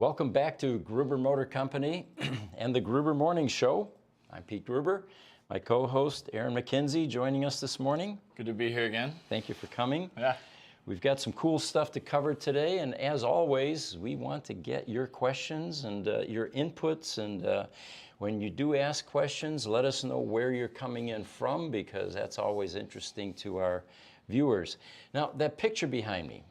Welcome back to Gruber Motor Company and the Gruber Morning Show. I'm Pete Gruber. My co-host, Aaron McKenzie, joining us this morning. Good to be here again. Thank you for coming. Yeah. We've got some cool stuff to cover today, and as always, we want to get your questions and your inputs, and when you do ask questions, let us know where you're coming in from, because that's always interesting to our viewers. Now, that picture behind me,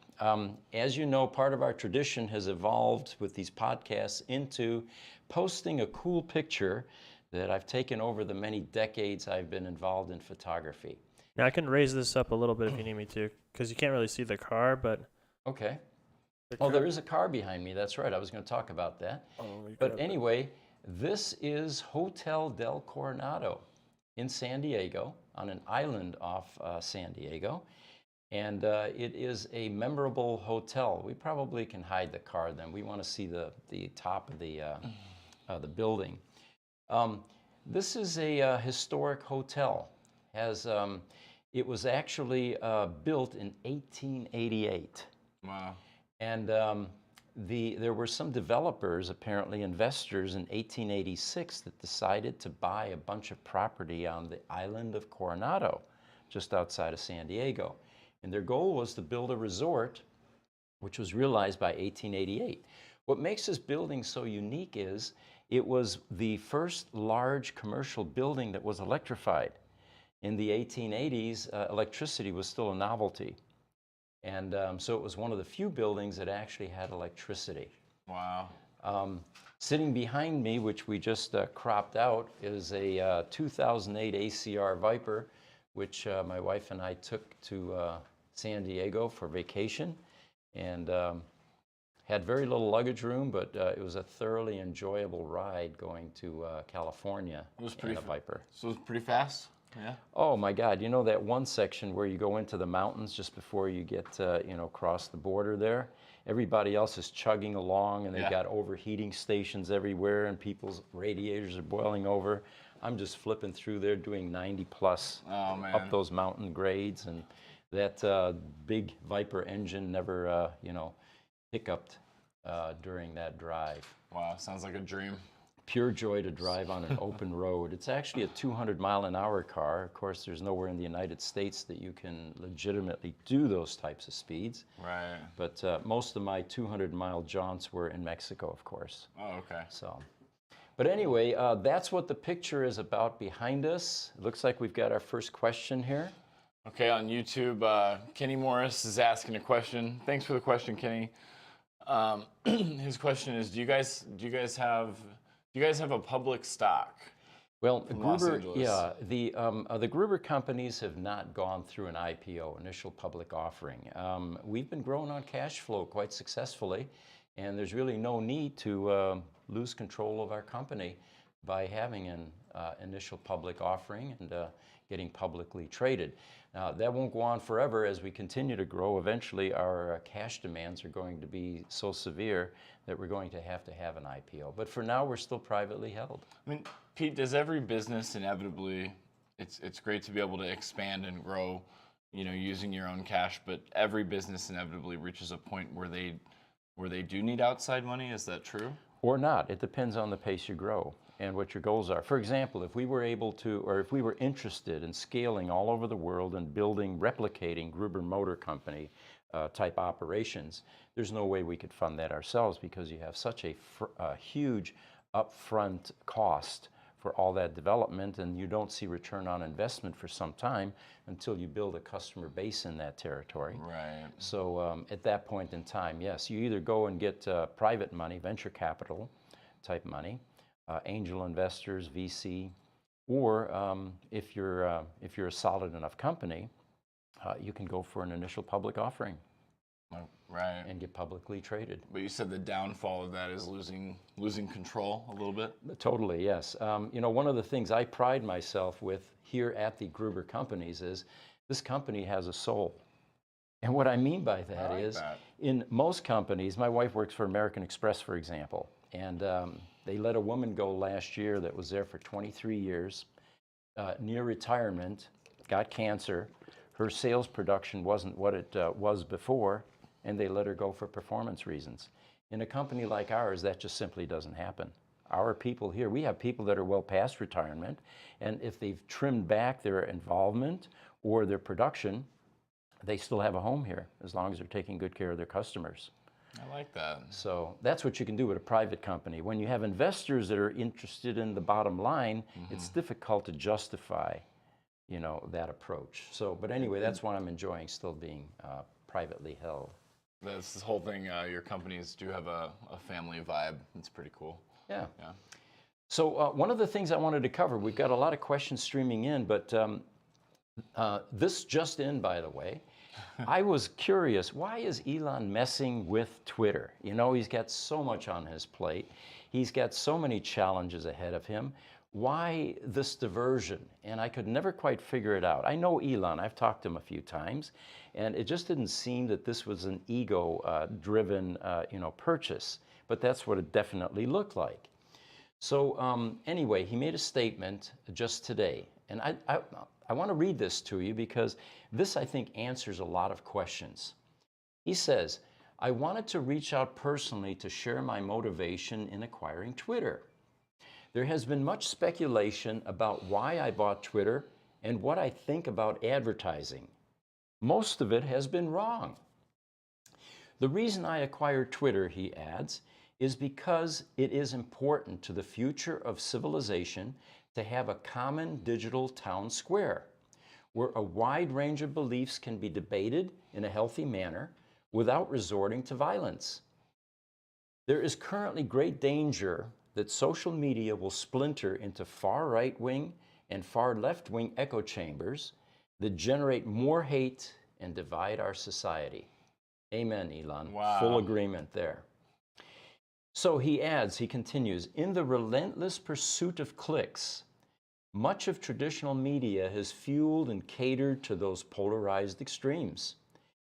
as you know, part of our tradition has evolved with these podcasts into posting a cool picture that I've taken over the many decades I've been involved in photography. Yeah, I can raise this up a little bit if you need me to, because you can't really see the car, but... Okay. Oh, there is a car behind me. That's right. I was going to talk about that. But anyway, this is Hotel del Coronado in San Diego, on an island off San Diego. And it is a memorable hotel. We probably can hide the car then. We want to see the top of the building. This is a historic hotel. It was actually built in 1888. Wow. And there were some developers, apparently investors, in 1886 that decided to buy a bunch of property on the island of Coronado, just outside of San Diego. And their goal was to build a resort, which was realized by 1888. What makes this building so unique is it was the first large commercial building that was electrified. In the 1880s, electricity was still a novelty. And so it was one of the few buildings that actually had electricity. Wow. Sitting behind me, which we just cropped out, is a 2008 ACR Viper, which my wife and I took to San Diego for vacation, and had very little luggage room, but it was a thoroughly enjoyable ride going to California. It was pretty in a Viper. So it was pretty fast. Yeah. Oh my God! You know that one section where you go into the mountains just before you get across the border there? Everybody else is chugging along, and they've got overheating stations everywhere, and people's radiators are boiling over. I'm just flipping through there doing 90 plus up those mountain grades, and that big Viper engine never, hiccuped during that drive. Wow, sounds like a dream. Pure joy to drive on an open road. It's actually a 200-mile-an-hour car. Of course, there's nowhere in the United States that you can legitimately do those types of speeds. Right. But most of my 200-mile jaunts were in Mexico, of course. Oh, okay. So. But anyway, that's what the picture is about behind us. It looks like we've got our first question here. Okay, on YouTube, Kenny Morris is asking a question. Thanks for the question, Kenny. His question is: Do you guys have a public stock? Well, Gruber, the Gruber companies have not gone through an IPO, initial public offering. We've been growing on cash flow quite successfully, and there's really no need to lose control of our company by having an initial public offering and getting publicly traded. Now, that won't go on forever. As we continue to grow, eventually our cash demands are going to be so severe that we're going to have an IPO. But for now, we're still privately held. I mean, Pete, does every business inevitably, it's great to be able to expand and grow, using your own cash, but every business inevitably reaches a point where they do need outside money? Is that true? Or not. It depends on the pace you grow and what your goals are. For example, if we were able to, or if we were interested in scaling all over the world and replicating Gruber Motor Company type operations, there's no way we could fund that ourselves, because you have such a huge upfront cost for all that development, and you don't see return on investment for some time until you build a customer base in that territory. Right. So at that point in time, yes, you either go and get private money, venture capital type money, angel investors, VC, or if you're a solid enough company, you can go for an initial public offering. Right. And get publicly traded. But you said the downfall of that is losing control a little bit? Totally, yes. One of the things I pride myself with here at the Gruber companies is this company has a soul. And what I mean by that is, in most companies, my wife works for American Express, for example, and they let a woman go last year that was there for 23 years, near retirement, got cancer. Her sales production wasn't what it was before, and they let her go for performance reasons. In a company like ours, that just simply doesn't happen. Our people here, we have people that are well past retirement, and if they've trimmed back their involvement or their production, they still have a home here as long as they're taking good care of their customers. I like that. So that's what you can do with a private company. When you have investors that are interested in the bottom line, it's difficult to justify, that approach. So, but anyway, that's why I'm enjoying still being privately held. This whole thing, your companies do have a family vibe. It's pretty cool. Yeah. Yeah. So one of the things I wanted to cover, we've got a lot of questions streaming in, but this just in, by the way. I was curious, why is Elon messing with Twitter? He's got so much on his plate. He's got so many challenges ahead of him. Why this diversion? And I could never quite figure it out. I know Elon, I've talked to him a few times, and it just didn't seem that this was an ego-driven, purchase, but that's what it definitely looked like. So anyway, he made a statement just today, and I want to read this to you because this, I think, answers a lot of questions. He says, I wanted to reach out personally to share my motivation in acquiring Twitter. There has been much speculation about why I bought Twitter and what I think about advertising. Most of it has been wrong. The reason I acquired Twitter, he adds, is because it is important to the future of civilization to have a common digital town square where a wide range of beliefs can be debated in a healthy manner without resorting to violence. There is currently great danger that social media will splinter into far right-wing and far left-wing echo chambers that generate more hate and divide our society. Amen, Elon. Wow. Full agreement there. So he adds, he continues, in the relentless pursuit of clicks, much of traditional media has fueled and catered to those polarized extremes,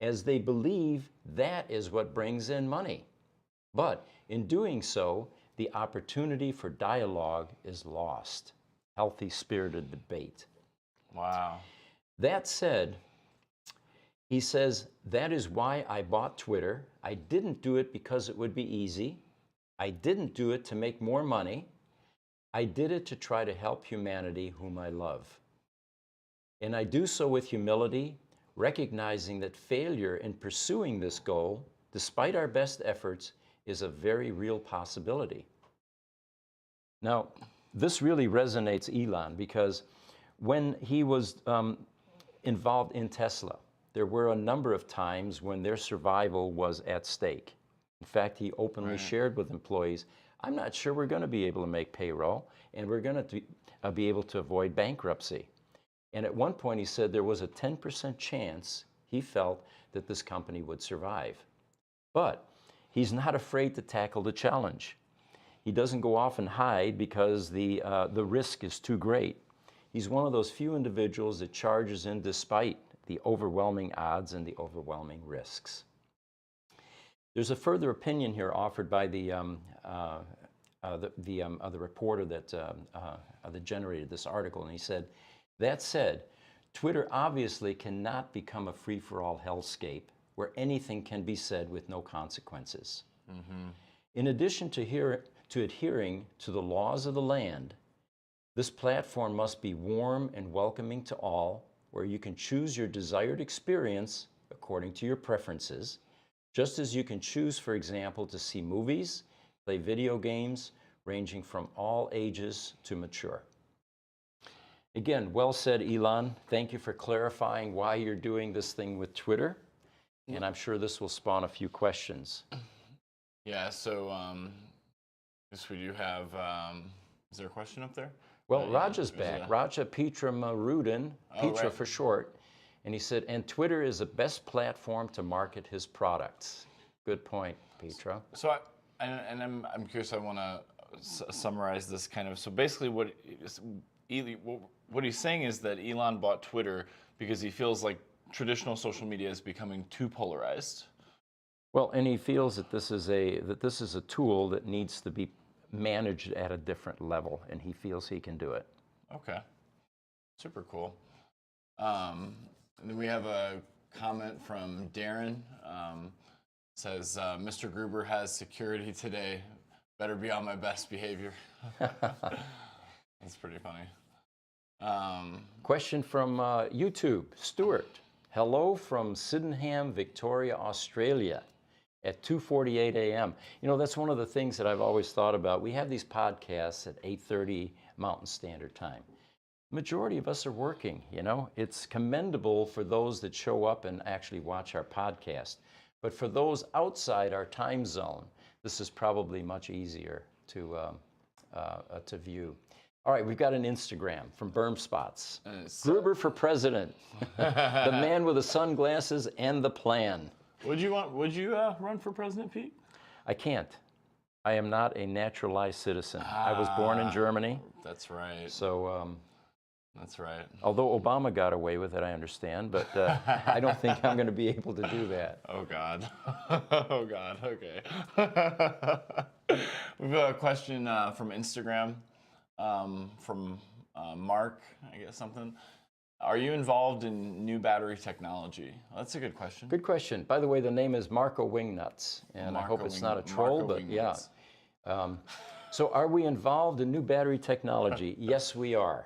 as they believe that is what brings in money. But in doing so, the opportunity for dialogue is lost. Healthy, spirited debate. Wow. That said, he says, that is why I bought Twitter. I didn't do it because it would be easy. I didn't do it to make more money. I did it to try to help humanity whom I love. And I do so with humility, recognizing that failure in pursuing this goal, despite our best efforts, is a very real possibility. Now, this really resonates Elon because when he was involved in Tesla, there were a number of times when their survival was at stake. In fact, he openly shared with employees, I'm not sure we're going to be able to make payroll, and we're going to be able to avoid bankruptcy. And at one point he said there was a 10% chance he felt that this company would survive. But he's not afraid to tackle the challenge. He doesn't go off and hide because the risk is too great. He's one of those few individuals that charges in despite the overwhelming odds and the overwhelming risks. There's a further opinion here offered by the reporter that generated this article, and he said, that said, Twitter obviously cannot become a free-for-all hellscape where anything can be said with no consequences. Mm-hmm. In addition to adhering to the laws of the land, this platform must be warm and welcoming to all, where you can choose your desired experience according to your preferences, just as you can choose, for example, to see movies, play video games, ranging from all ages to mature. Again, well said, Elon. Thank you for clarifying why you're doing this thing with Twitter, and I'm sure this will spawn a few questions. Yeah, so yes, we do have, is there a question up there? Well, Raja's back. Raja Petra Marudin, Petra for short. And he said, and Twitter is the best platform to market his products. Good point, Petra. So, I'm curious, I want to summarize this kind of. So basically what he's saying is that Elon bought Twitter because he feels like traditional social media is becoming too polarized. Well, and he feels that this is a tool that needs to be managed at a different level, and he feels he can do it. Okay, super cool. And then we have a comment from Darren. Says, Mr. Gruber has security today. Better be on my best behavior. That's pretty funny. Question from YouTube. Stuart, hello from Sydenham, Victoria, Australia at 2:48 a.m. You know, that's one of the things that I've always thought about. We have these podcasts at 8:30 Mountain Standard Time. Majority of us are working, you know. It's commendable for those that show up and actually watch our podcast. But for those outside our time zone, this is probably much easier to view. All right, we've got an Instagram from Berm Spots. Gruber for president. The man with the sunglasses and the plan. Would you run for president, Pete? I can't. I am not a naturalized citizen. I was born in Germany. That's right. So, that's right. although Obama got away with it, I understand, but I don't think I'm going to be able to do that. Oh, God. Oh, God. Okay. We've got a question from Instagram from Mark, I guess something. Are you involved in new battery technology? Well, that's a good question. Good question. By the way, the name is Marco Wingnuts, and I hope it's not a troll, but yeah. So are we involved in new battery technology? Yes, we are.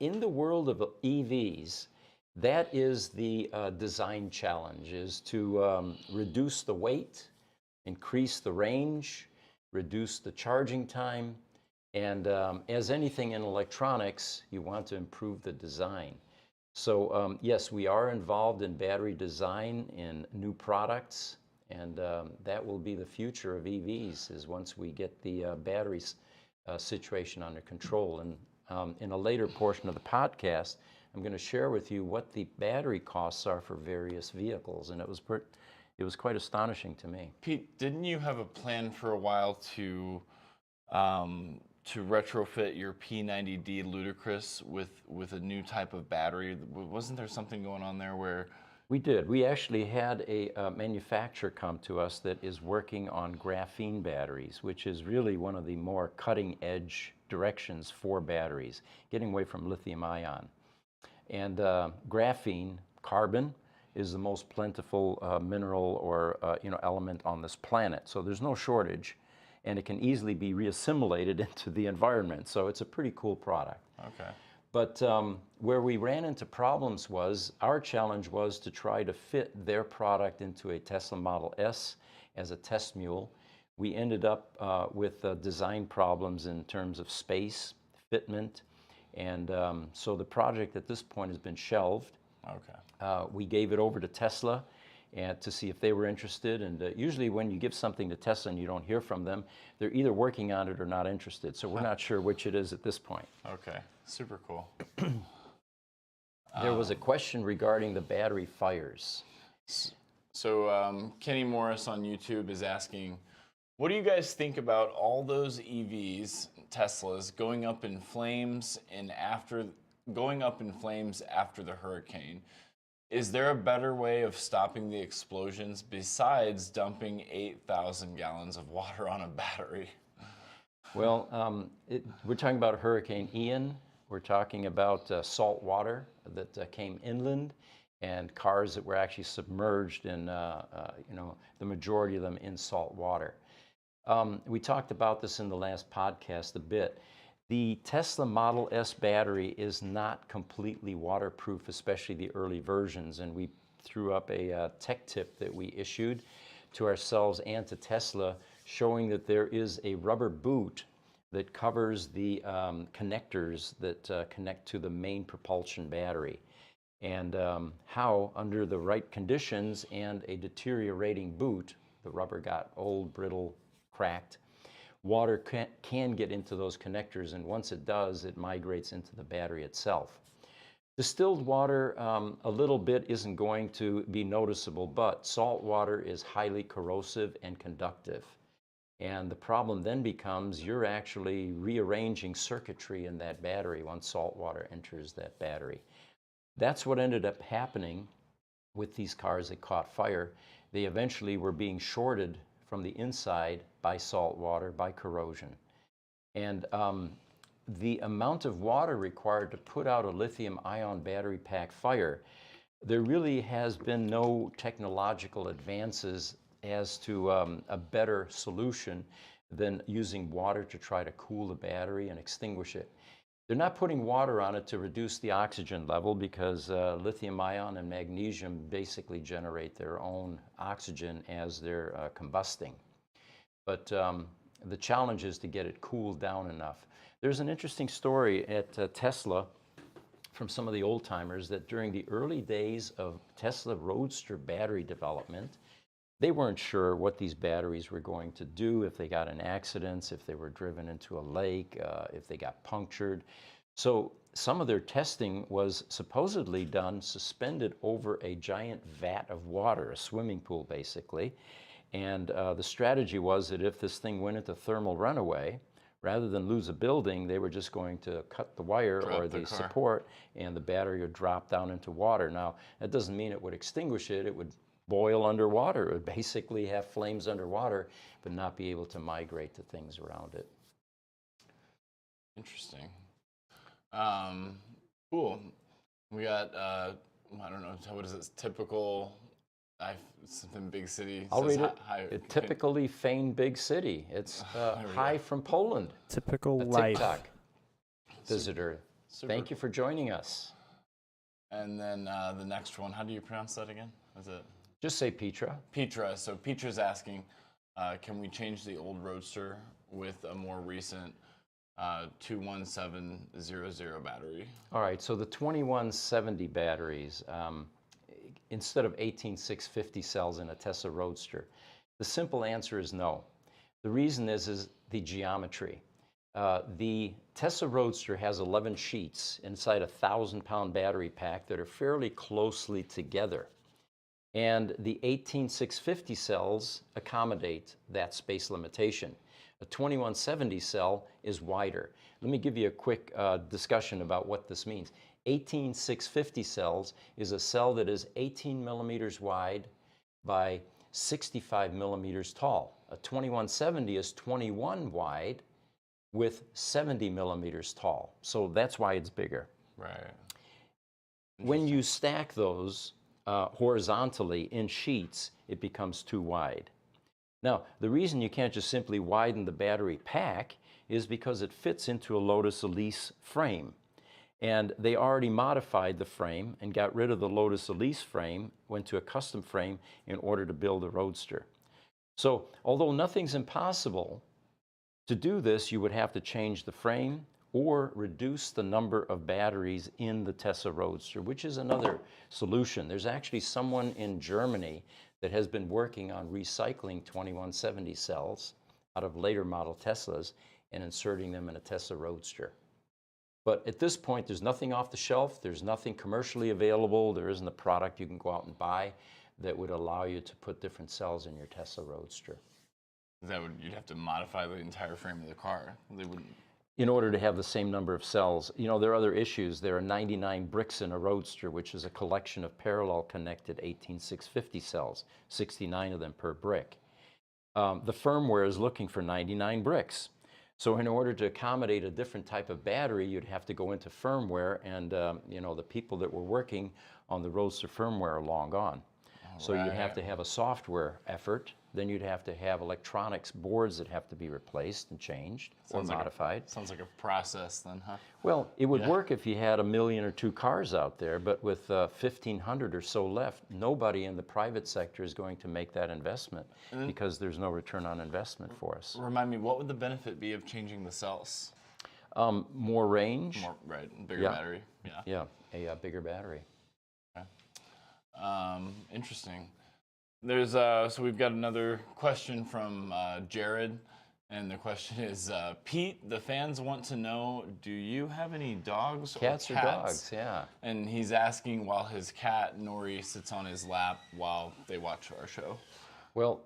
In the world of EVs, that is the design challenge, is to reduce the weight, increase the range, reduce the charging time, and as anything in electronics, you want to improve the design. So yes, we are involved in battery design in new products, and that will be the future of EVs, is once we get the battery situation under control. And in a later portion of the podcast, I'm going to share with you what the battery costs are for various vehicles, and it was quite astonishing to me. Pete, didn't you have a plan for a while to retrofit your P90D Ludicrous with a new type of battery? Wasn't there something going on there where... We did. We actually had a manufacturer come to us that is working on graphene batteries, which is really one of the more cutting-edge directions for batteries, getting away from lithium ion. And graphene, carbon, is the most plentiful mineral or element on this planet. So there's no shortage, and it can easily be reassimilated into the environment. So it's a pretty cool product. Okay. But where we ran into problems was, our challenge was to try to fit their product into a Tesla Model S as a test mule. We ended up with design problems in terms of space, fitment, and so the project at this point has been shelved. Okay. We gave it over to Tesla and to see if they were interested, and usually when you give something to Tesla and you don't hear from them, they're either working on it or not interested, so we're not sure which it is at this point. Okay, super cool. There was a question regarding the battery fires. So Kenny Morris on YouTube is asking, what do you guys think about all those EVs, Teslas, going up in flames after the hurricane? Is there a better way of stopping the explosions besides dumping 8,000 gallons of water on a battery? Well, we're talking about Hurricane Ian. We're talking about salt water that came inland, and cars that were actually submerged in, the majority of them in salt water. We talked about this in the last podcast a bit. The Tesla Model S battery is not completely waterproof, especially the early versions, and we threw up a tech tip that we issued to ourselves and to Tesla, showing that there is a rubber boot that covers the connectors that connect to the main propulsion battery, and how, under the right conditions and a deteriorating boot, the rubber got old, brittle, cracked. Water can get into those connectors, and once it does, it migrates into the battery itself. Distilled water, a little bit isn't going to be noticeable, but salt water is highly corrosive and conductive. And the problem then becomes, you're actually rearranging circuitry in that battery once salt water enters that battery. That's what ended up happening with these cars that caught fire. They eventually were being shorted from the inside by salt water, by corrosion. And the amount of water required to put out a lithium-ion battery pack fire, there really has been no technological advances as to a better solution than using water to try to cool the battery and extinguish it. They're not putting water on it to reduce the oxygen level because lithium ion and magnesium basically generate their own oxygen as they're combusting. But the challenge is to get it cooled down enough. There's an interesting story at Tesla from some of the old timers that during the early days of Tesla Roadster battery development, they weren't sure what these batteries were going to do if they got in accidents, if they were driven into a lake, if they got punctured. So some of their testing was supposedly done suspended over a giant vat of water, a swimming pool basically. And the strategy was that if this thing went into thermal runaway, rather than lose a building, they were just going to cut the wire or the support, and the battery would drop down into water. Now, that doesn't mean it would extinguish it. It would boil underwater. It would basically have flames underwater, but not be able to migrate to things around it. Interesting. Cool. We got, I don't know, what is this, typical, something big city. I'll read it. Typically feigned big city. It's hi from Poland. Typical a life. TikTok visitor. Super. Thank you for joining us. And then the next one, how do you pronounce that again? Is it? Just say Petra. Petra. So Petra's asking, can we change the old Roadster with a more recent 21700 battery? All right, so the 2170 batteries, instead of 18650 cells in a Tesla Roadster, the simple answer is no. The reason is the geometry. The Tesla Roadster has 11 sheets inside a 1,000-pound battery pack that are fairly closely together. And the 18650 cells accommodate that space limitation. A 2170 cell is wider. Let me give you a quick discussion about what this means. 18650 cells is a cell that is 18 millimeters wide by 65 millimeters tall. A 2170 is 21 wide with 70 millimeters tall. So that's why it's bigger. Right. When you stack those horizontally in sheets, it becomes too wide. Now, the reason you can't just simply widen the battery pack is because it fits into a Lotus Elise frame. And they already modified the frame and got rid of the Lotus Elise frame, went to a custom frame in order to build a Roadster. So, although nothing's impossible, to do this, you would have to change the frame or reduce the number of batteries in the Tesla Roadster, which is another solution. There's actually someone in Germany that has been working on recycling 2170 cells out of later model Teslas and inserting them in a Tesla Roadster. But at this point, there's nothing off the shelf. There's nothing commercially available. There isn't a product you can go out and buy that would allow you to put different cells in your Tesla Roadster. You'd have to modify the entire frame of the car. They wouldn't. In order to have the same number of cells. You know, there are other issues. There are 99 bricks in a Roadster, which is a collection of parallel connected 18650 cells, 69 of them per brick. The firmware is looking for 99 bricks. So in order to accommodate a different type of battery, you'd have to go into firmware, and you know, the people that were working on the Roadster firmware are long gone. So you'd have to have a software effort. Then you'd have to have electronics boards that have to be replaced and changed or modified. Sounds like a process then, huh? Well, it would work if you had 1 million or 2 cars out there, but with 1,500 or so left, nobody in the private sector is going to make that investment because there's no return on investment for us. Remind me, what would the benefit be of changing the cells? More range. Bigger battery. Yeah, a bigger battery. Okay. Interesting. There's so we've got another question from Jared, and the question is, Pete, the fans want to know, do you have any dogs Cats or or dogs? Yeah. And he's asking while his cat Nori sits on his lap while they watch our show. Well,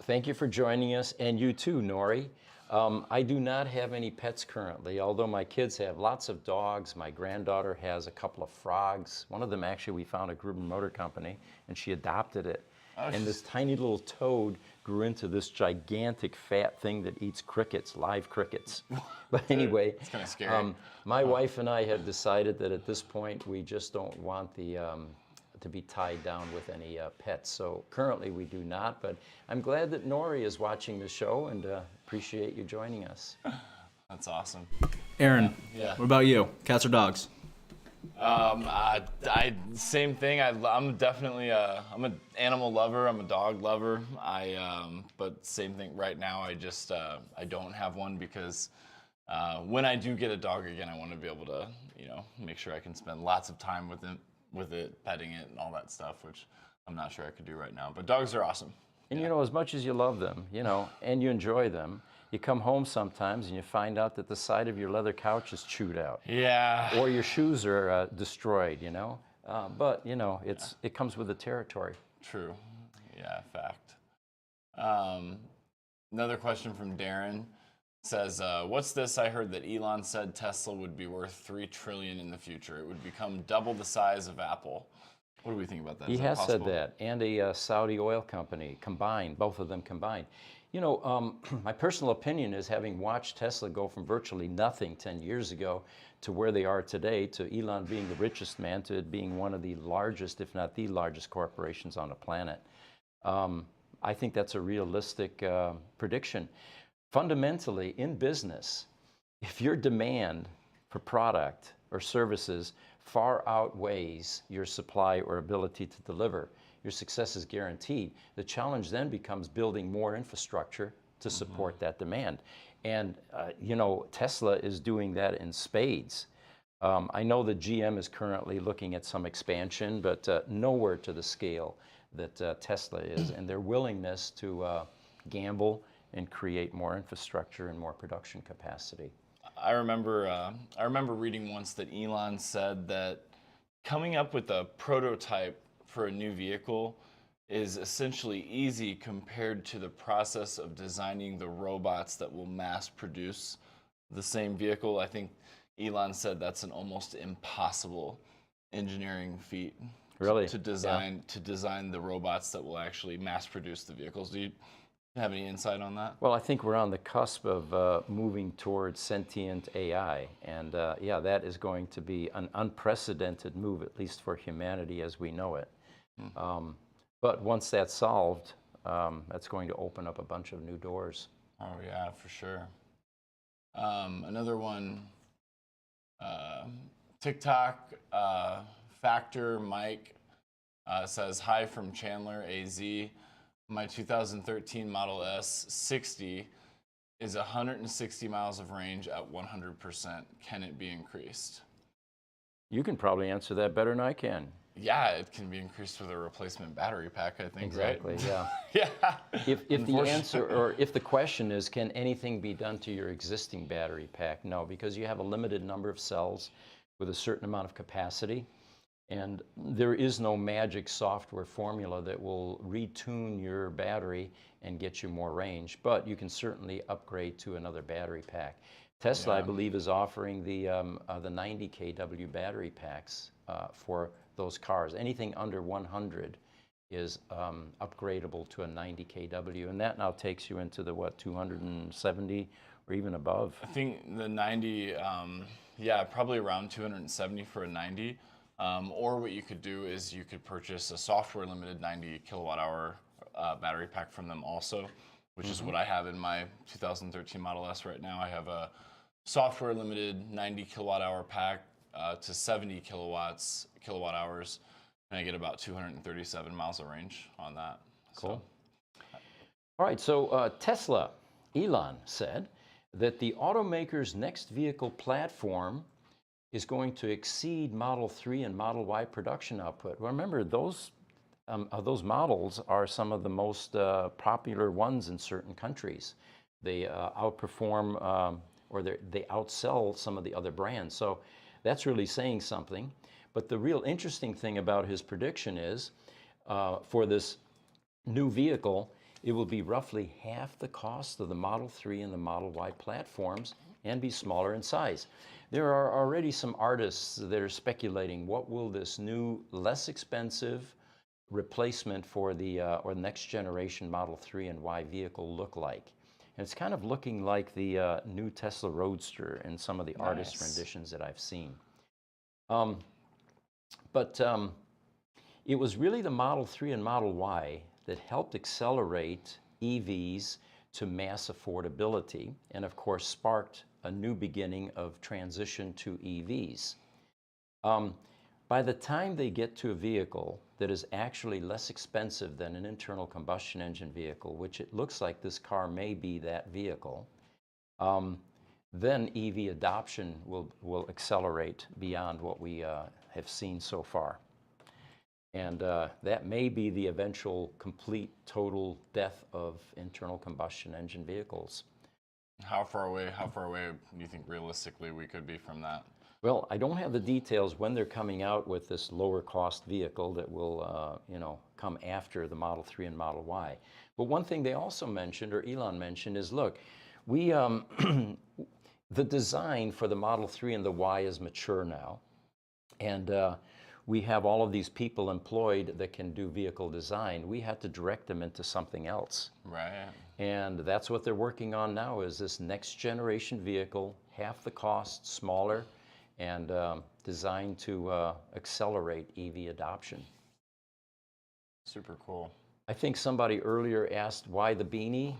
thank you for joining us, and you too, Nori. I do not have any pets currently, although my kids have lots of dogs. My granddaughter has a couple of frogs. One of them, actually, we found at Gruber Motor Company, and she adopted it. And this tiny little toad grew into this gigantic fat thing that eats crickets, live crickets. But anyway, it's kind of scary. My wife and I have decided that at this point we just don't want to be tied down with any pets. So currently we do not, but I'm glad that Nori is watching the show, and appreciate you joining us. That's awesome. Aaron, Yeah. what about you? Cats or dogs? I same thing. I'm definitely I'm an animal lover. I'm a dog lover. But same thing. Right now, I just I don't have one because when I do get a dog again, I want to be able to make sure I can spend lots of time with it, petting it, and all that stuff, which I'm not sure I could do right now. But dogs are awesome. And as much as you love them, and you enjoy them, you come home sometimes and you find out that the side of your leather couch is chewed out. Yeah. Or your shoes are destroyed, But, it comes with the territory. True. Yeah, fact. Another question from Darren says, what's this? I heard that Elon said Tesla would be worth $3 trillion in the future. It would become double the size of Apple. What do we think about that? He Is that has said possible? that, and a Saudi oil company combined, both of them combined. My personal opinion is, having watched Tesla go from virtually nothing 10 years ago to where they are today, to Elon being the richest man, to it being one of the largest, if not the largest corporations on the planet. I think that's a realistic prediction. Fundamentally, in business, if your demand for product or services far outweighs your supply or ability to deliver, your success is guaranteed. The challenge then becomes building more infrastructure to support that demand. And, Tesla is doing that in spades. I know that GM is currently looking at some expansion, but nowhere to the scale that Tesla is, and their willingness to gamble and create more infrastructure and more production capacity. I remember reading once that Elon said that coming up with a prototype for a new vehicle is essentially easy compared to the process of designing the robots that will mass produce the same vehicle. I think Elon said that's an almost impossible engineering feat. Really? To design the robots that will actually mass produce the vehicles. Do you have any insight on that? Well, I think we're on the cusp of moving towards sentient AI, and that is going to be an unprecedented move, at least for humanity as we know it. But once that's solved, that's going to open up a bunch of new doors. Oh yeah, for sure. Another one, TikTok Factor Mike says, hi from Chandler, AZ. My 2013 Model S 60 is 160 miles of range at 100%. Can it be increased? You can probably answer that better than I can. Yeah, it can be increased with a replacement battery pack, I think, Exactly, right? yeah. Yeah. If the answer, or if the question is, can anything be done to your existing battery pack? No, because you have a limited number of cells with a certain amount of capacity, and there is no magic software formula that will retune your battery and get you more range, but you can certainly upgrade to another battery pack. Tesla, I believe, is offering the 90 kW battery packs for those cars. Anything under 100 is upgradable to a 90 kW, and that now takes you into the 270 or even above. I think the 90, probably around 270 for a 90. Or what you could do is you could purchase a software limited 90 kilowatt hour battery pack from them also, which is what I have in my 2013 Model S right now. I have a software limited 90 kilowatt hour pack to 70 kilowatt hours, and I get about 237 miles of range on that. Cool. All right, so Tesla, Elon said that the automaker's next vehicle platform is going to exceed Model 3 and Model Y production output. Well, remember, those models are some of the most popular ones in certain countries. They outperform or they outsell some of the other brands. So that's really saying something. But the real interesting thing about his prediction is for this new vehicle, it will be roughly half the cost of the Model 3 and the Model Y platforms and be smaller in size. There are already some artists that are speculating, what will this new, less expensive replacement for the next generation Model 3 and Y vehicle look like? And it's kind of looking like the new Tesla Roadster in some of the artist renditions that I've seen. It was really the Model 3 and Model Y that helped accelerate EVs to mass affordability and, of course, sparked a new beginning of transition to EVs. By the time they get to a vehicle that is actually less expensive than an internal combustion engine vehicle, which it looks like this car may be that vehicle, then EV adoption will accelerate beyond what we have seen so far. And that may be the eventual complete total death of internal combustion engine vehicles. How far away do you think realistically we could be from that? Well, I don't have the details when they're coming out with this lower cost vehicle that will, come after the Model 3 and Model Y. But one thing they also mentioned, or Elon mentioned, is look, we, the design for the Model 3 and the Y is mature now. And we have all of these people employed that can do vehicle design. We had to direct them into something else. Right. And that's what they're working on now, is this next generation vehicle, half the cost, smaller, and designed to accelerate EV adoption. Super cool. I think somebody earlier asked why the beanie.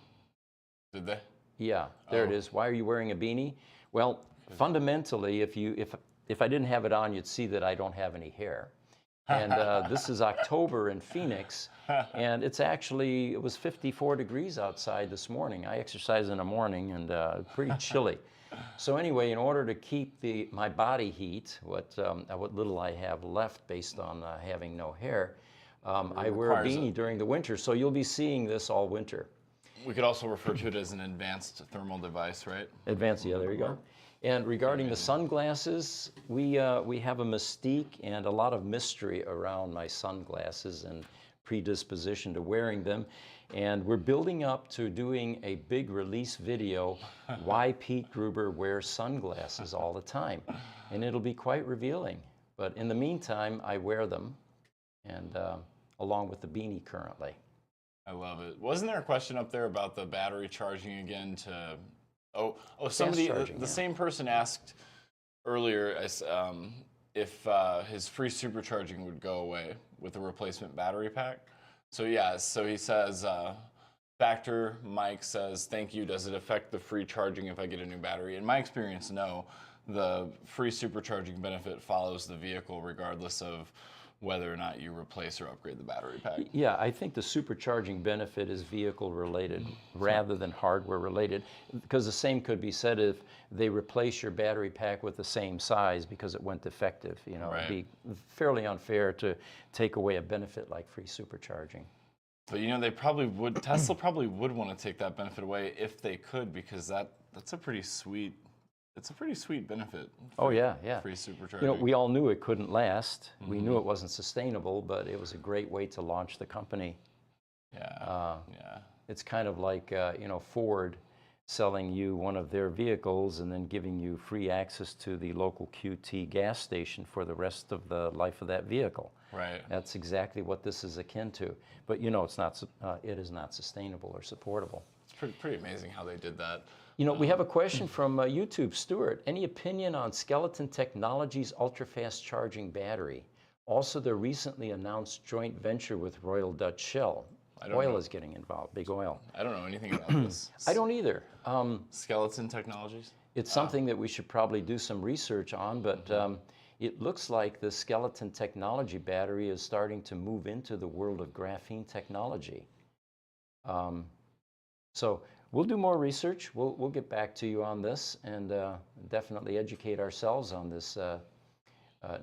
Did they? Yeah, there it is. Why are you wearing a beanie? Well, fundamentally, if I didn't have it on, you'd see that I don't have any hair. And this is October in Phoenix, and it was 54 degrees outside this morning. I exercise in the morning, and pretty chilly. So anyway, in order to keep my body heat, what little I have left based on having no hair, I wear a beanie during the winter. So you'll be seeing this all winter. We could also refer to it as an advanced thermal device, right? Advanced, yeah, there you go. And regarding the sunglasses, we have a mystique and a lot of mystery around my sunglasses and predisposition to wearing them. And we're building up to doing a big release video, why Pete Gruber wears sunglasses all the time. And it'll be quite revealing. But in the meantime, I wear them, and along with the beanie currently. I love it. Wasn't there a question up there about the battery charging again to... somebody, charging, the yeah. same person asked earlier if his free supercharging would go away with a replacement battery pack. So yeah, so he says, Factor Mike says, thank you, does it affect the free charging if I get a new battery? In my experience, no. The free supercharging benefit follows the vehicle regardless of whether or not you replace or upgrade the battery pack. Yeah, I think the supercharging benefit is vehicle related rather than hardware related, because the same could be said if they replace your battery pack with the same size because it went defective. Right. It'd be fairly unfair to take away a benefit like free supercharging. But they probably would, Tesla probably would want to take that benefit away if they could, because that's a pretty sweet, it's a pretty sweet benefit. Oh yeah, yeah. Free supercharging. We all knew it couldn't last. We knew it wasn't sustainable, but it was a great way to launch the company. Yeah, yeah. It's kind of like, Ford selling you one of their vehicles and then giving you free access to the local QT gas station for the rest of the life of that vehicle. Right. That's exactly what this is akin to. But it's not. It is not sustainable or supportable. It's pretty amazing how they did that. We have a question from YouTube, Stuart. Any opinion on Skeleton Technologies ultra-fast charging battery? Also, the recently announced joint venture with Royal Dutch Shell. Oil is getting involved, big oil. I don't know anything about this. I don't either. Skeleton Technologies? It's something that we should probably do some research on, but it looks like the Skeleton Technology battery is starting to move into the world of graphene technology. So we'll do more research. We'll get back to you on this and definitely educate ourselves on this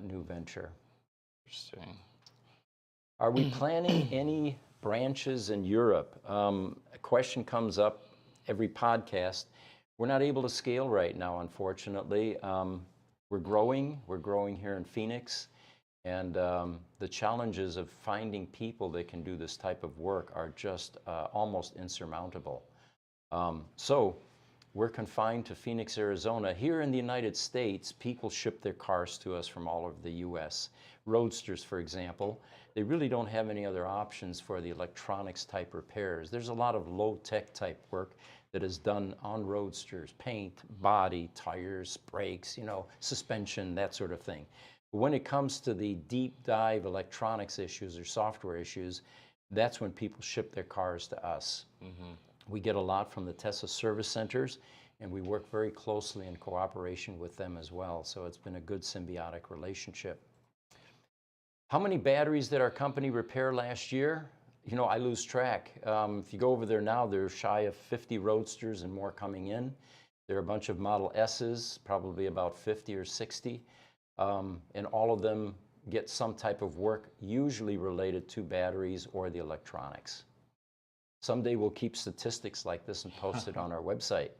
new venture. Interesting. Are we planning any branches in Europe? A question comes up every podcast. We're not able to scale right now, unfortunately. We're growing here in Phoenix, and the challenges of finding people that can do this type of work are just almost insurmountable. So we're confined to Phoenix, Arizona. Here in the United States, people ship their cars to us from all over the U.S. Roadsters, for example, they really don't have any other options for the electronics type repairs. There's a lot of low-tech type work that is done on Roadsters, paint, body, tires, brakes, suspension, that sort of thing. When it comes to the deep dive electronics issues or software issues, that's when people ship their cars to us. We get a lot from the Tesla service centers, and we work very closely in cooperation with them as well. So it's been a good symbiotic relationship. How many batteries did our company repair last year? You know, I lose track. If you go over there now, they're shy of 50 Roadsters and more coming in. There are a bunch of Model S's, probably about 50 or 60. And all of them get some type of work, usually related to batteries or the electronics. Someday we'll keep statistics like this and post it on our website.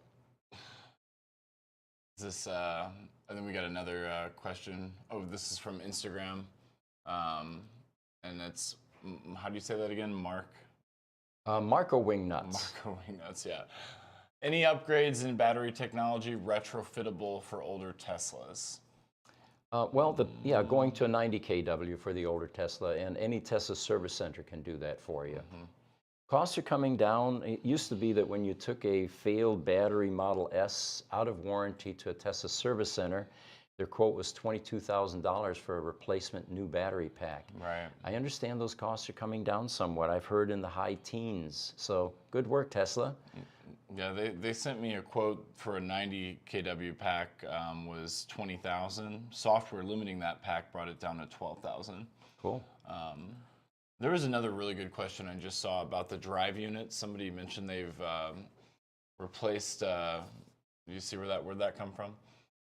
This, and then we got another question. Oh, this is from Instagram. And it's, how do you say that again? Marco Wingnuts. Marco Wingnuts, yeah. Any upgrades in battery technology retrofittable for older Teslas? Going to a 90 kW for the older Tesla, and any Tesla service center can do that for you. Costs are coming down. It used to be that when you took a failed battery Model S out of warranty to a Tesla service center, their quote was $22,000 for a replacement new battery pack. Right. I understand those costs are coming down somewhat. I've heard in the high teens. So good work, Tesla. Yeah, they sent me a quote for a 90 kW pack, was $20,000. Software limiting that pack brought it down to $12,000. Cool. There was another really good question I just saw about the drive unit. Somebody mentioned they've replaced. Do you see where'd that come from?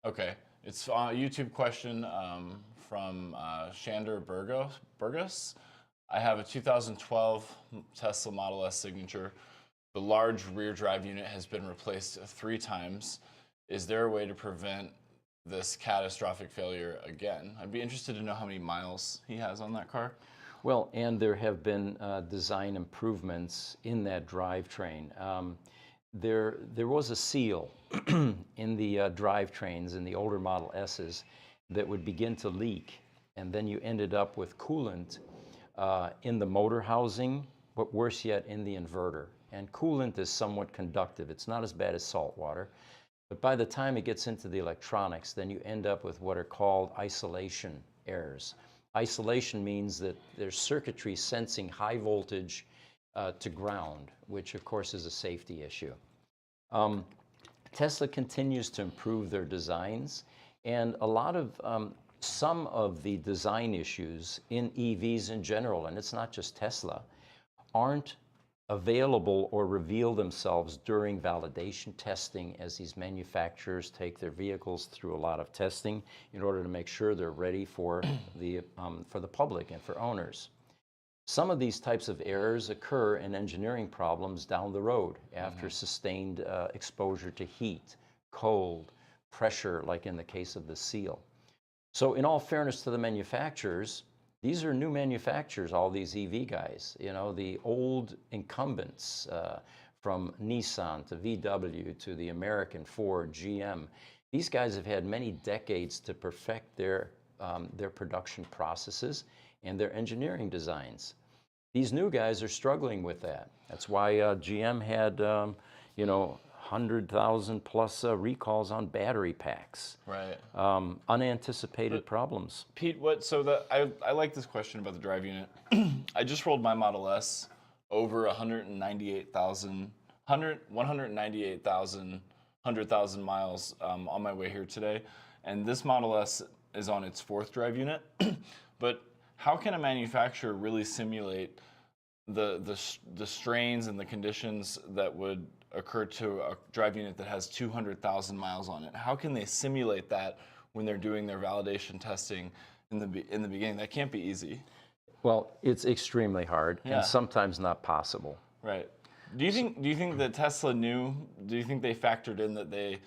Okay, it's a YouTube question from Shander Burgos. I have a 2012 Tesla Model S Signature. The large rear drive unit has been replaced 3 times. Is there a way to prevent this catastrophic failure again? I'd be interested to know how many miles he has on that car. Well, and there have been design improvements in that drivetrain. There was a seal in the drivetrains in the older Model S's that would begin to leak, and then you ended up with coolant in the motor housing, but worse yet, in the inverter. And coolant is somewhat conductive. It's not as bad as salt water, but by the time it gets into the electronics, then you end up with what are called isolation errors. Isolation means that there's circuitry sensing high voltage to ground, which of course is a safety issue. Tesla continues to improve their designs, and a lot of some of the design issues in EVs in general, and it's not just Tesla, aren't available or reveal themselves during validation testing as these manufacturers take their vehicles through a lot of testing in order to make sure they're ready for the public and for owners. Some of these types of errors occur in engineering problems down the road after sustained exposure to heat, cold, pressure, like in the case of the seal. So in all fairness to the manufacturers, these are new manufacturers, all these EV guys. You know, the old incumbents from Nissan to VW to the American, Ford, GM. These guys have had many decades to perfect their production processes and their engineering designs. These new guys are struggling with that. That's why GM had, 100,000 plus recalls on battery packs. Right. Unanticipated problems. Pete, I like this question about the drive unit. I just rolled my Model S over 100,000 miles on my way here today, and this Model S is on its 4th drive unit. But how can a manufacturer really simulate the strains and the conditions that would occur to a drive unit that has 200,000 miles on it? How can they simulate that when they're doing their validation testing in the beginning? That can't be easy. Well, it's extremely hard and sometimes not possible. Right. Do you think that Tesla knew? Do you think they factored in that do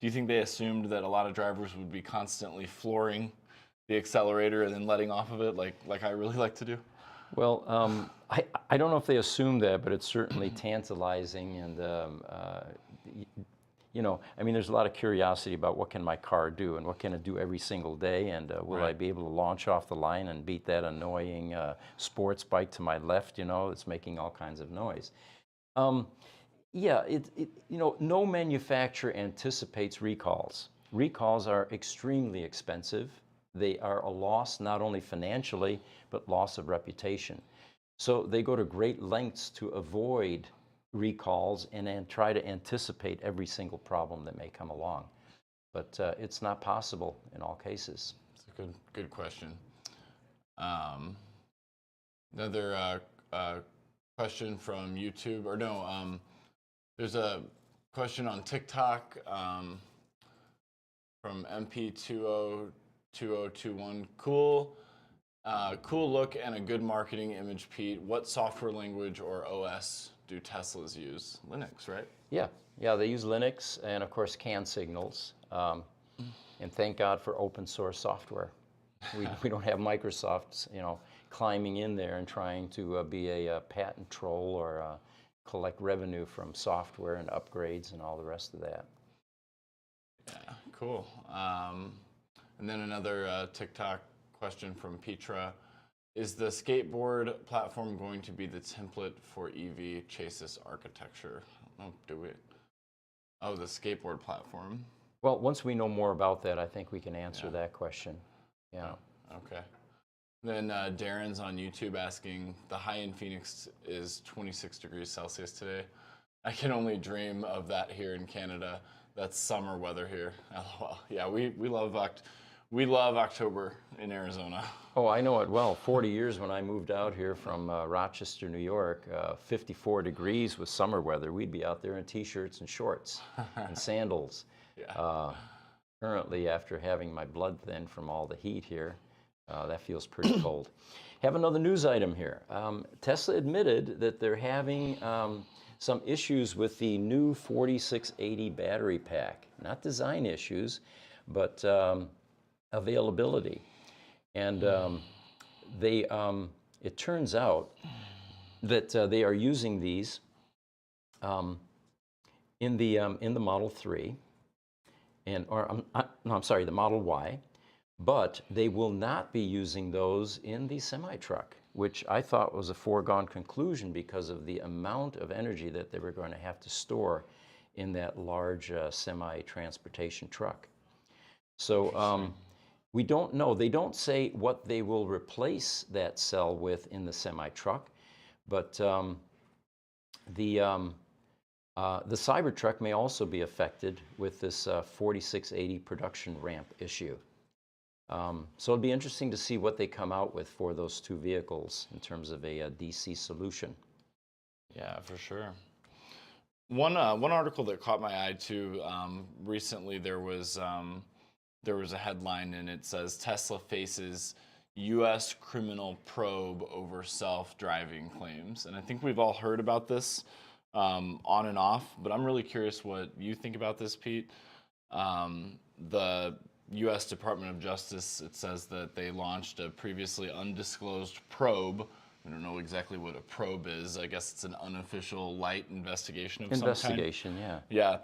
you think they assumed that a lot of drivers would be constantly flooring the accelerator and then letting off of it like I really like to do? Well, I don't know if they assumed that, but it's certainly tantalizing, and there's a lot of curiosity about what can my car do and what can it do every single day, and will I be able to launch off the line and beat that annoying sports bike to my left, that's making all kinds of noise. No manufacturer anticipates recalls. Recalls are extremely expensive. they are a loss not only financially, but loss of reputation. So they go to great lengths to avoid recalls and then try to anticipate every single problem that may come along. But it's not possible in all cases. It's a good question. Another question from YouTube, or no, there's a question on TikTok from MP202021. Cool look and a good marketing image, Pete. What software language or OS do Teslas use? Linux, right? Yeah, they use Linux and of course CAN signals. And thank God for open source software. We don't have Microsoft, climbing in there and trying to be a patent troll or collect revenue from software and upgrades and all the rest of that. Yeah, cool. And then another TikTok question from Petra. Is the skateboard platform going to be the template for EV chassis architecture? I don't know, do we? Oh, the skateboard platform. Well, once we know more about that, I think we can answer that question. Yeah. Okay. Then Darren's on YouTube asking, the high in Phoenix is 26 degrees Celsius today. I can only dream of that here in Canada. That's summer weather here. LOL. Yeah, we love October in Arizona. Oh, I know it well. 40 years when I moved out here from Rochester, New York, 54 degrees with summer weather. We'd be out there in t-shirts and shorts and sandals. Yeah. Currently, after having my blood thinned from all the heat here, that feels pretty cold. Have another news item here. Tesla admitted that they're having some issues with the new 4680 battery pack. Not design issues, but availability. And it turns out that they are using these in the Model 3, the Model Y, but they will not be using those in the semi-truck, which I thought was a foregone conclusion because of the amount of energy that they were going to have to store in that large semi-transportation truck. So we don't know. They don't say what they will replace that cell with in the semi-truck, but the Cybertruck may also be affected with this 4680 production ramp issue. So it'll be interesting to see what they come out with for those two vehicles in terms of a DC solution. Yeah, for sure. One article that caught my eye too, recently there was a headline and it says Tesla faces U.S. criminal probe over self-driving claims. And I think we've all heard about this on and off, but I'm really curious what you think about this, Pete. The U.S. Department of Justice, it says that they launched a previously undisclosed probe. I don't know exactly what a probe is. I guess it's an unofficial light investigation of some kind. Investigation, yeah. Yeah.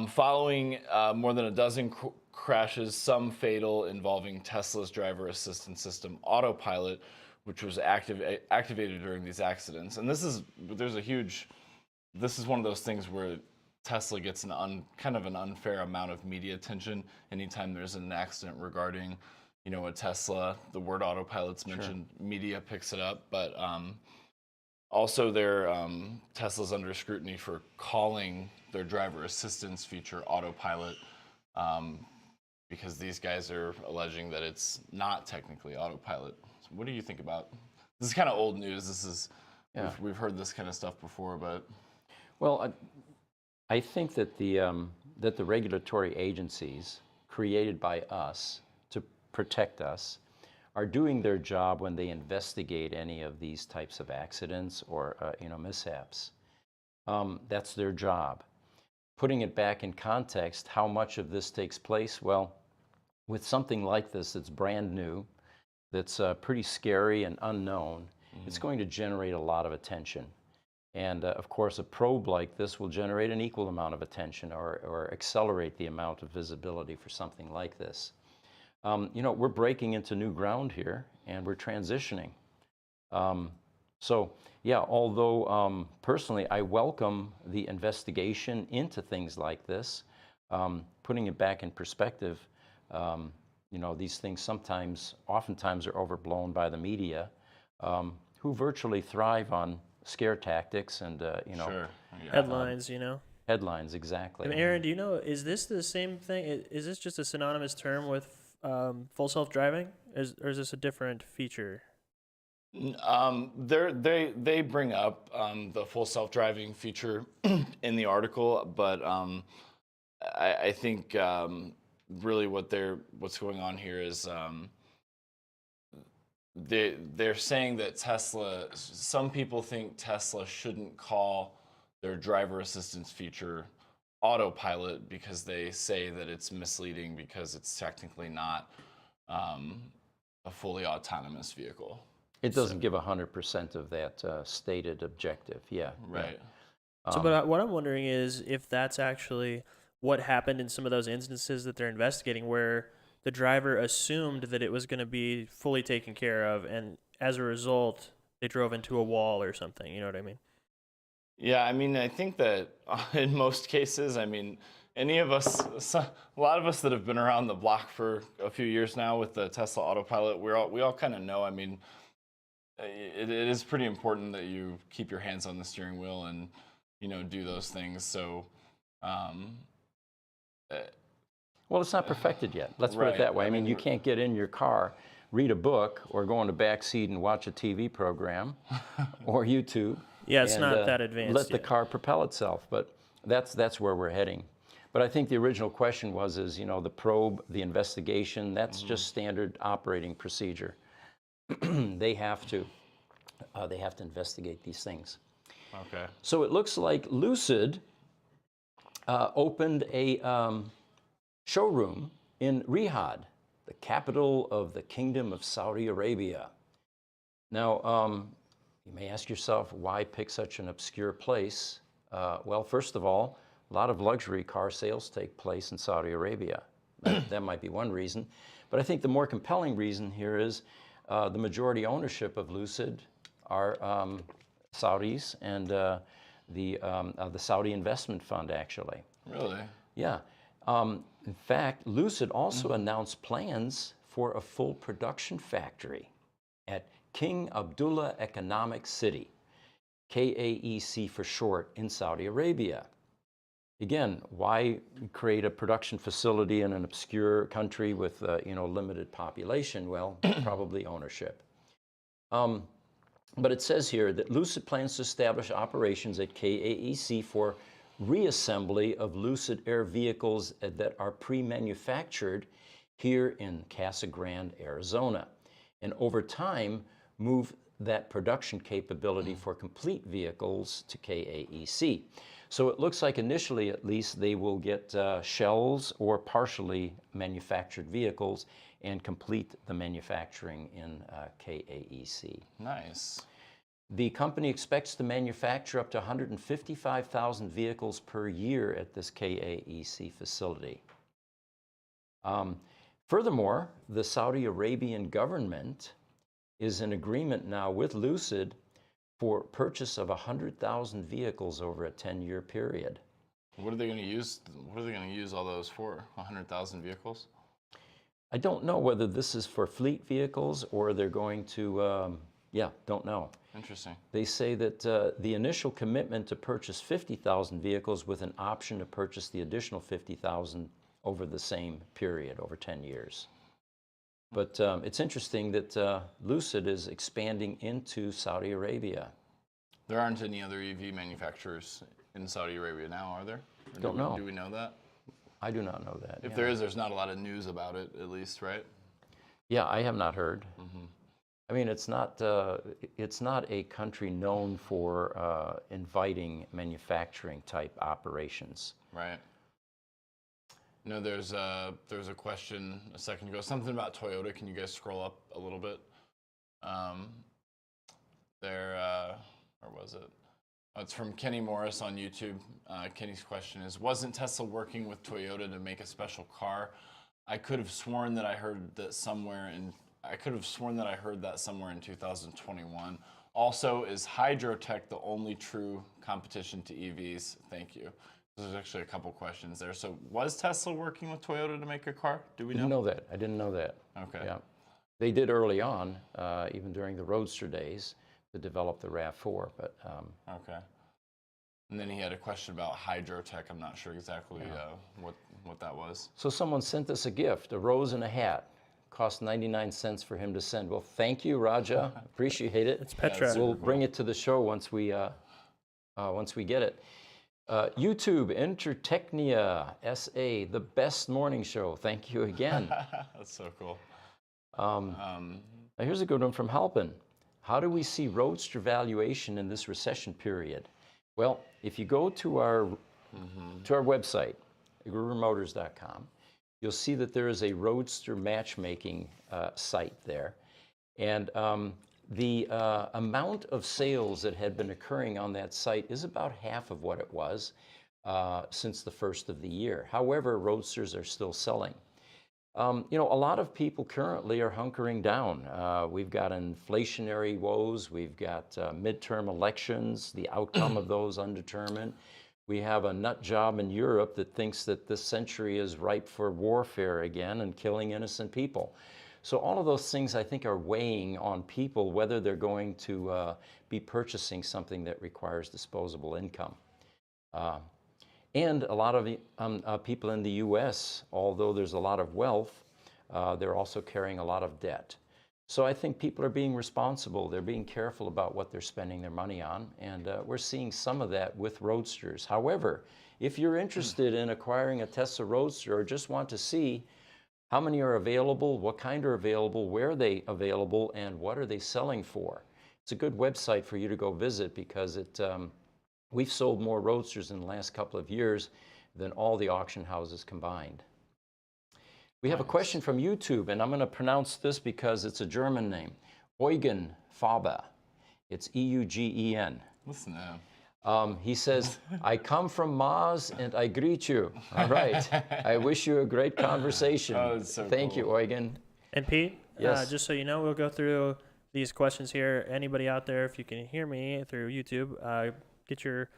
Following more than a dozen crashes, some fatal, involving Tesla's driver assistance system, Autopilot, which was activated during these accidents. And this is one of those things where Tesla gets kind of an unfair amount of media attention anytime there's an accident regarding, a Tesla. The word Autopilot's mentioned, media picks it up, but also Tesla's under scrutiny for calling their driver assistance feature Autopilot, because these guys are alleging that it's not technically Autopilot. So what do you think about this? Is kind of old news. We've heard this kind of stuff before, but well, I think that the regulatory agencies created by us to protect us are doing their job when they investigate any of these types of accidents or mishaps. That's their job. Putting it back in context, how much of this takes place? Well, with something like this that's brand new, that's pretty scary and unknown, it's going to generate a lot of attention. And of course, a probe like this will generate an equal amount of attention or accelerate the amount of visibility for something like this. We're breaking into new ground here and we're transitioning. So yeah, although personally I welcome the investigation into things like this, putting it back in perspective, these things oftentimes are overblown by the media, who virtually thrive on scare tactics and, Sure. Yeah. Headlines, headlines, exactly. And Aaron, do you know, is this the same thing? Is this just a synonymous term with full self-driving? Or is this a different feature? They bring up the full self-driving feature in the article, but I think really what's going on here is they're saying that some people think Tesla shouldn't call their driver assistance feature autopilot because they say that it's misleading because it's technically not a fully autonomous vehicle. It doesn't give 100% of that stated objective. Yeah. Right. Yeah. So, but what I'm wondering is if that's actually what happened in some of those instances that they're investigating where the driver assumed that it was going to be fully taken care of, and as a result, they drove into a wall or something. You know what I mean? Yeah, I mean, I think that in most cases, I mean, any of us, a lot of us that have been around the block for a few years now with the Tesla Autopilot, we all kind of know. I mean, it is pretty important that you keep your hands on the steering wheel and do those things. So, well, it's not perfected yet. Let's put Right. it that way. I I mean, mean, you can't get in your car, read a book, or go in the back seat and watch a TV program or YouTube. Yeah, it's and, not that advanced Let the yet. car propel itself. But that's where we're heading. But I think the original question was, the probe, the investigation, that's just standard operating procedure. They have to investigate these things. okay. So it looks like Lucid opened a showroom in Riyadh, the capital of the Kingdom of Saudi Arabia. Now, you may ask yourself, why pick such an obscure place? Well, first of all, a lot of luxury car sales take place in Saudi Arabia. That might be one reason. But I think the more compelling reason here is the majority ownership of Lucid are Saudis and the Saudi Investment Fund, actually. Really? Yeah. In fact, Lucid also announced plans for a full production factory at King Abdullah Economic City, KAEC for short, in Saudi Arabia. Again, why create a production facility in an obscure country with limited population? Well, probably ownership. But it says here that Lucid plans to establish operations at KAEC for reassembly of Lucid Air vehicles that are pre-manufactured here in Casa Grande, Arizona, and over time move that production capability for complete vehicles to KAEC. So it looks like initially, at least, they will get shells or partially manufactured vehicles and complete the manufacturing in KAEC. Nice. The company expects to manufacture up to 155,000 vehicles per year at this KAEC facility. Furthermore, the Saudi Arabian government is in agreement now with Lucid for purchase of 100,000 vehicles over a 10-year period. What are they going to use? What are they going to use all those for? 100,000 vehicles? I don't know whether this is for fleet vehicles or they're going to, don't know. Interesting. They say that the initial commitment to purchase 50,000 vehicles with an option to purchase the additional 50,000 over the same period, over 10 years. But it's interesting that Lucid is expanding into Saudi Arabia. There aren't any other EV manufacturers in Saudi Arabia now, are there? Or Don't know. Do we know that? I do not know that. If there is, there's not a lot of news about it, at least, right? Yeah, I have not heard. I mean, it's not a country known for inviting manufacturing type operations. Right. No, there's a question a second ago, something about Toyota. Can you guys scroll up a little bit? Where was it? Oh, it's from Kenny Morris on YouTube. Kenny's question is, wasn't Tesla working with Toyota to make a special car? I could have sworn that I heard that somewhere in 2021. Also, is Hydrotech the only true competition to EVs? Thank you. There's actually a couple questions there. So was Tesla working with Toyota to make a car? Do we Didn't know? know that. I didn't know that. Okay. Yeah. They did early on, even during the Roadster days, to develop the RAV4. But Okay. And then he had a question about hydrotech. I'm not sure exactly what that was. so someone sent us a gift, a rose and a hat. Cost 99 cents for him to send. Well, thank you, Raja. Appreciate it. It's Petra. super We'll cool. bring it to the show once we get it. YouTube, Intertechnia SA, the best morning show. Thank you again. That's so cool. Now here's a good one from Halpin. How do we see Roadster valuation in this recession period? Well, if you go to our website, grubermotors.com, you'll see that there is a Roadster matchmaking site there. And the amount of sales that had been occurring on that site is about half of what it was since the first of the year. However, Roadsters are still selling. A lot of people currently are hunkering down. We've got inflationary woes. We've got midterm elections, the outcome of those undetermined. We have a nut job in Europe that thinks that this century is ripe for warfare again and killing innocent people. So all of those things, I think, are weighing on people whether they're going to be purchasing something that requires disposable income. And a lot of people in the U.S., although there's a lot of wealth, they're also carrying a lot of debt. So I think people are being responsible. They're being careful about what they're spending their money on, and we're seeing some of that with Roadsters. However, if you're interested in acquiring a Tesla Roadster or just want to see how many are available, what kind are available, where are they available, and what are they selling for, it's a good website for you to go visit because we've sold more Roadsters in the last couple of years than all the auction houses combined. We have a question from YouTube, and I'm going to pronounce this because it's a German name. Eugen Faber. It's E-U-G-E-N. Listen to him. He says, I come from Mars and I greet you. All right. I wish you a great conversation. Oh, it's so Thank cool. you, Eugen. And Pete, Yes. just so you know, we'll go through these questions here. Anybody out there, if you can hear me through YouTube, get your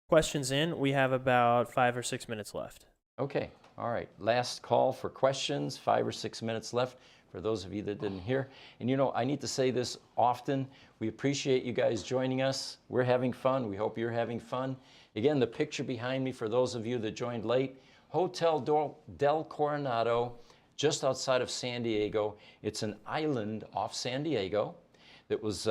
questions in. We have about 5 or 6 minutes left. Okay. All right. Last call for questions. 5 or 6 minutes left for those of you that didn't hear. And I need to say this often. We appreciate you guys joining us. We're having fun. We hope you're having fun. Again, the picture behind me for those of you that joined late, Hotel del Coronado, just outside of San Diego. It's an island off San Diego that was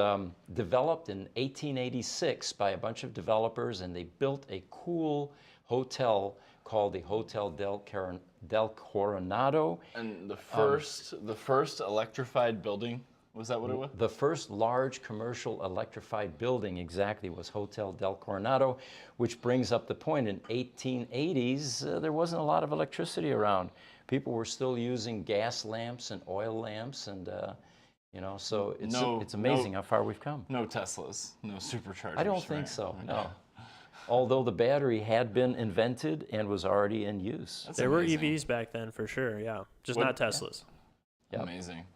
developed in 1886 by a bunch of developers, and they built a cool hotel called the Hotel del Coronado. And the first electrified building, was that what it was? The first large commercial electrified building exactly was Hotel del Coronado, which brings up the point. In 1880s, there wasn't a lot of electricity around. People were still using gas lamps and oil lamps, and so it's amazing how far we've come. No Teslas, no superchargers. I don't think right? so. Okay. No. Although the battery had been invented and was already in use. That's There amazing. were EVs back then for sure, yeah. Just What- not Teslas. Yep. Amazing.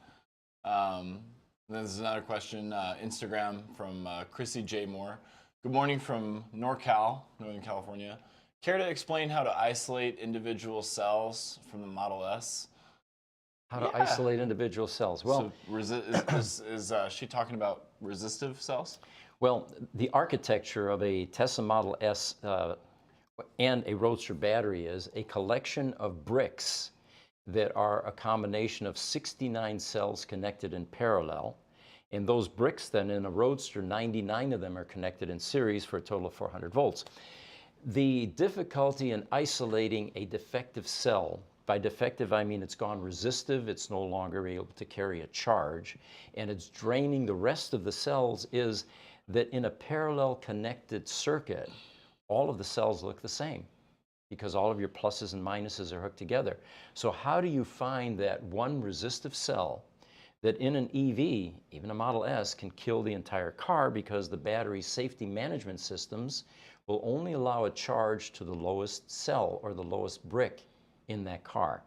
There's another question, Instagram from Chrissy J. Moore. Good morning from NorCal, Northern California. Care to explain how to isolate individual cells from the Model S? How to Yeah. isolate individual cells. Well, So is she talking about resistive cells? Well, the architecture of a Tesla Model S and a Roadster battery is a collection of bricks that are a combination of 69 cells connected in parallel. And those bricks then in a Roadster, 99 of them are connected in series for a total of 400 volts. The difficulty in isolating a defective cell, by defective I mean it's gone resistive, it's no longer able to carry a charge, and it's draining the rest of the cells, is that in a parallel connected circuit, all of the cells look the same because all of your pluses and minuses are hooked together. So how do you find that one resistive cell that in an EV, even a Model S, can kill the entire car because the battery safety management systems will only allow a charge to the lowest cell or the lowest brick in that car?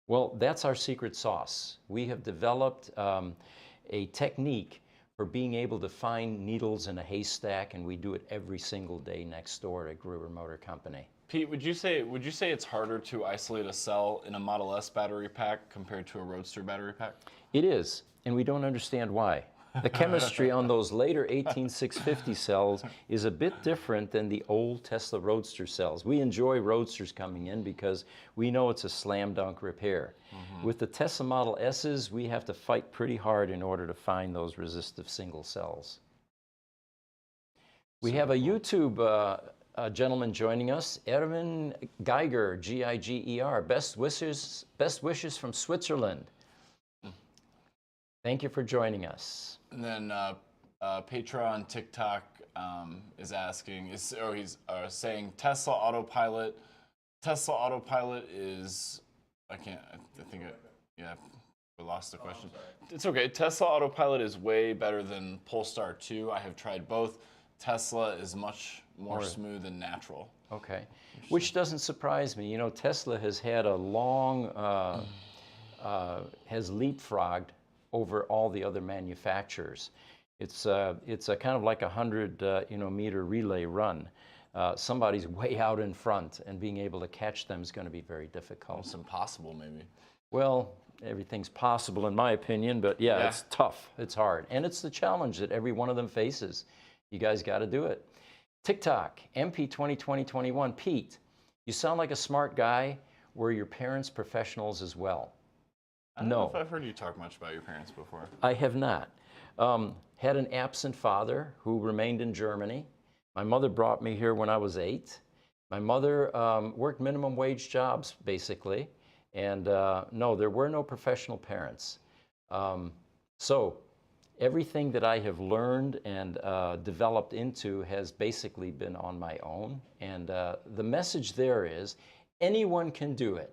Well, that's our secret sauce. We have developed a technique for being able to find needles in a haystack, and we do it every single day next door at Gruber Motor Company. Pete, would you say it's harder to isolate a cell in a Model S battery pack compared to a Roadster battery pack? It is, and we don't understand why. The chemistry on those later 18650 cells is a bit different than the old Tesla Roadster cells. We enjoy Roadsters coming in because we know it's a slam dunk repair. With the Tesla Model S's, we have to fight pretty hard in order to find those resistive single cells. We have a YouTube gentleman joining us, Erwin Geiger, Giger. Best wishes from Switzerland. Thank you for joining us. And then Petra on TikTok is asking, he's saying Tesla Autopilot. Tesla Autopilot is, we lost the question. It's okay. Tesla Autopilot is way better than Polestar 2. I have tried both. Tesla is much more smooth and natural. Okay, which doesn't surprise me. You know, Tesla has had a long, has leapfrogged over all the other manufacturers. It's a kind of like a 100 meter relay run. Somebody's way out in front, and being able to catch them is going to be very difficult. It's impossible, maybe. Well, everything's possible in my opinion, but yeah, it's tough. It's hard, and it's the challenge that every one of them faces. You guys got to do it. TikTok, MP 2020-21. Pete, you sound like a smart guy. Were your parents professionals as well? I don't know if I've heard you talk much about your parents before. I have not. Had an absent father who remained in Germany. My mother brought me here when I was 8. My mother worked minimum wage jobs, basically. And no, there were no professional parents. So everything that I have learned and developed into has basically been on my own. And the message there is anyone can do it.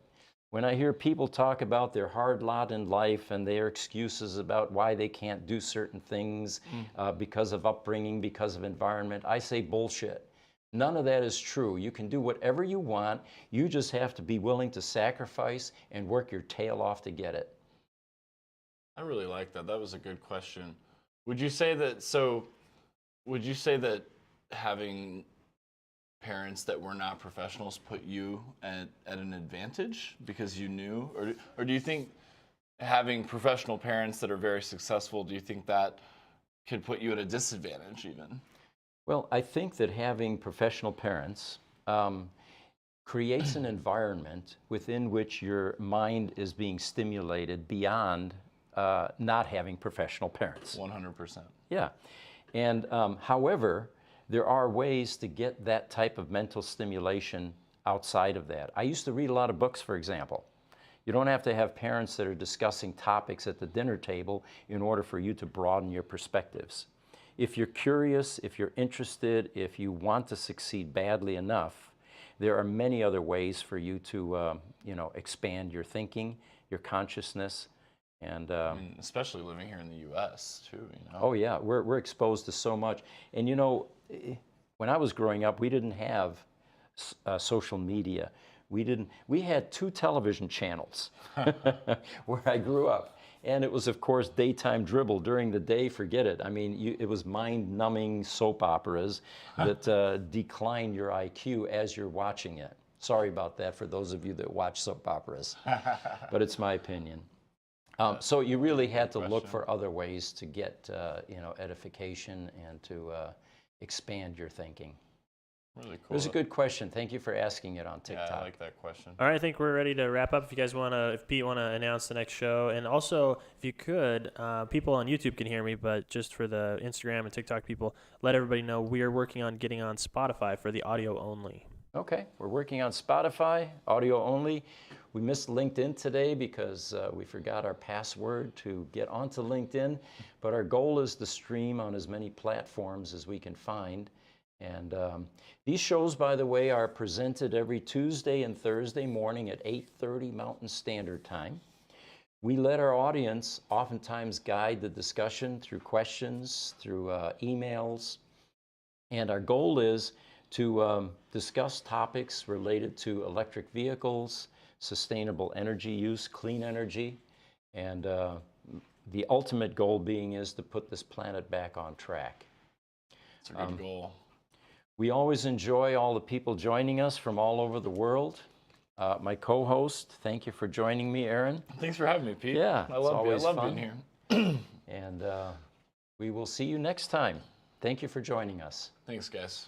When I hear people talk about their hard lot in life and their excuses about why they can't do certain things because of upbringing, because of environment, I say bullshit. None of that is true. You can do whatever you want. You just have to be willing to sacrifice and work your tail off to get it. I really like that. That was a good question. Would you say that having parents that were not professionals put you at an advantage because you knew, or do you think having professional parents that are very successful, do you think that could put you at a disadvantage even? Well, I think that having professional parents creates an environment within which your mind is being stimulated beyond not having professional parents. 100%. Yeah. And however, there are ways to get that type of mental stimulation outside of that. I used to read a lot of books, for example. You don't have to have parents that are discussing topics at the dinner table in order for you to broaden your perspectives. If you're curious, if you're interested, if you want to succeed badly enough, there are many other ways for you to expand your thinking, your consciousness. And I mean, especially living here in the U.S. too, you know. Oh yeah, we're exposed to so much. And you know, when I was growing up, we didn't have social media. We had 2 television channels where I grew up, and it was of course daytime dribble. During the day, forget it. I mean, it was mind-numbing soap operas that decline your IQ as you're watching it. Sorry about that for those of you that watch soap operas, but it's my opinion. So you really had to look for other ways to get edification and to expand your thinking. Really cool. It was a good question. Thank you for asking it on TikTok. Yeah, I like that question. All right, I think we're ready to wrap up. If you guys if Pete want to announce the next show, and also if you could, people on YouTube can hear me, but just for the Instagram and TikTok people, let everybody know we are working on getting on Spotify for the audio only. Okay, we're working on Spotify, audio only. We missed LinkedIn today because we forgot our password to get onto LinkedIn, but our goal is to stream on as many platforms as we can find. And these shows, by the way, are presented every Tuesday and Thursday morning at 8:30 Mountain Standard Time. We let our audience oftentimes guide the discussion through questions, through emails, and our goal is to discuss topics related to electric vehicles, sustainable energy use, clean energy, and the ultimate goal being is to put this planet back on track. It's a good goal. We always enjoy all the people joining us from all over the world. My co-host, thank you for joining me, Aaron. Thanks for having me, Pete. Yeah, I it's love always being fun. here. And we will see you next time. Thank you for joining us. Thanks, guys.